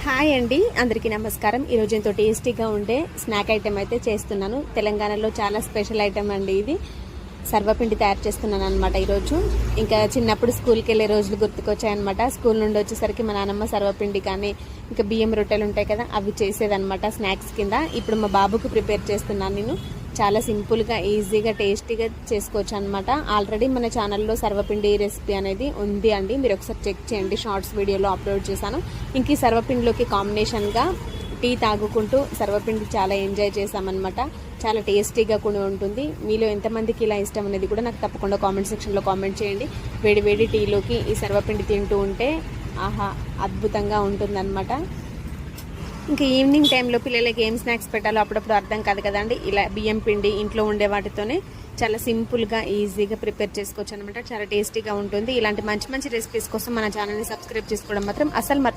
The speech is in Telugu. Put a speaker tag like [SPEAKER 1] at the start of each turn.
[SPEAKER 1] హాయ్ అండి, అందరికీ నమస్కారం. ఈరోజు ఎంతో టేస్టీగా ఉండే స్నాక్ ఐటెం అయితే చేస్తున్నాను. తెలంగాణలో చాలా స్పెషల్ ఐటెం అండి ఇది. సర్వపిండి తయారు చేస్తున్నాను అనమాట ఈరోజు. ఇంకా చిన్నప్పుడు స్కూల్కి వెళ్ళే రోజులు గుర్తుకొచ్చాయన్నమాట. స్కూల్ నుండి వచ్చేసరికి మా నాన్నమ్మ సర్వపిండి కానీ ఇంకా బియ్యం రొట్టెలు ఉంటాయి కదా, అవి చేసేదన్నమాట స్నాక్స్ కింద. ఇప్పుడు మా బాబుకు ప్రిపేర్ చేస్తున్నాను నేను. చాలా సింపుల్గా, ఈజీగా, టేస్టీగా చేసుకోవచ్చు అనమాట. ఆల్రెడీ మన ఛానల్లో సర్వపిండి రెసిపీ అనేది ఉంది అండి, మీరు ఒకసారి చెక్ చేయండి. షార్ట్స్ వీడియోలో అప్లోడ్ చేశాను. ఇంక ఈ సర్వపిండిలోకి కాంబినేషన్గా టీ తాగుకుంటూ సర్వపిండి చాలా ఎంజాయ్ చేసామన్నమాట. చాలా టేస్టీగా కూడా ఉంటుంది. మీలో ఎంతమందికి ఇలా ఇష్టం అనేది కూడా నాకు తప్పకుండా కామెంట్ సెక్షన్లో కామెంట్ చేయండి. వేడి వేడి టీలోకి ఈ సర్వపిండి తింటూ ఉంటే ఆహా, అద్భుతంగా ఉంటుందన్నమాట. ఇంకా ఈవినింగ్ టైంలో పిల్లలకి ఏం స్నాక్స్ పెట్టాలో అప్పుడప్పుడు అర్థం కాదు కదండి. ఇలా బియ్యం పిండి ఇంట్లో ఉండే వాటితోనే చాలా సింపుల్గా, ఈజీగా ప్రిపేర్ చేసుకోవచ్చు అనమాట. చాలా టేస్టీగా ఉంటుంది. ఇలాంటి మంచి మంచి రెసిపీస్ కోసం మన ఛానల్ని సబ్స్క్రైబ్ చేసుకోవడం మాత్రం అసలు మర్చిపోండి.